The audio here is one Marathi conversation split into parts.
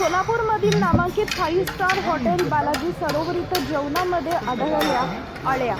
सोलापूरमधील नामांकित 5 स्टार हॉटेल बालाजी सरोवर इथं जेवणामध्ये आढळल्या अळ्या।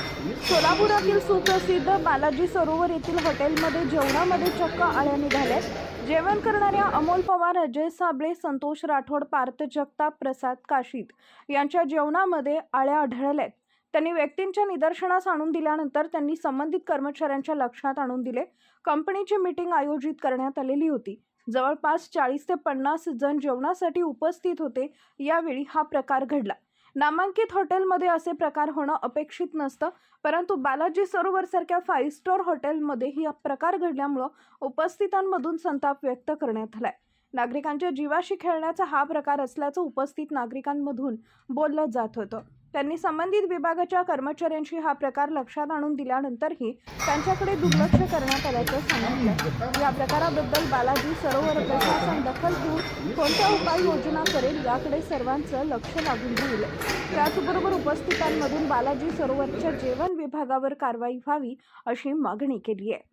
सोलापुरातील सुप्रसिद्ध बालाजी सरोवर येथील हॉटेलमध्ये जेवणामध्ये चक्क अळ्या निघाल्या। जेवण करणाऱ्या अमोल पवार, अजय साबळे, संतोष राठोड, पार्थ जगताप, प्रसाद काशीद यांच्या जेवणामध्ये अळ्या आढळल्या। त्यांनी व्यक्तींच्या निदर्शनास आणून दिल्यानंतर त्यांनी संबंधित कर्मचाऱ्यांच्या लक्षात आणून दिले। कंपनीची मीटिंग आयोजित करण्यात आलेली होती। जवळपास 40 ते 50 जण जेवणासाठी उपस्थित होते। यावेळी हा प्रकार घडला। नामांकित हॉटेलमध्ये असे प्रकार होणं अपेक्षित नसतं, परंतु बालाजी सरोवर सारख्या 5 स्टार हॉटेलमध्ये ही प्रकार घडल्यामुळे उपस्थितांमधून संताप व्यक्त करण्यात आलाय। नागरिकांच्या जीवाशी खेळण्याचा हा प्रकार असल्याचं उपस्थित नागरिकांमधून बोललं जात होतं। त्यांनी संबंधित विभागाच्या कर्मचाऱ्यांशी हा प्रकार लक्षात आणून दिल्यानंतरही त्यांच्याकडे दुर्लक्ष करण्यात आल्याचं सांगितलं। या प्रकाराबद्दल बालाजी सरोवर प्रशासन दखल घेऊन कोणत्या उपाययोजना करेल याकडे सर्वांचं लक्ष लागून राहिलं। त्याचबरोबर उपस्थितांमधून बालाजी सरोवरच्या जेवण विभागावर कारवाई व्हावी अशी मागणी केली आहे।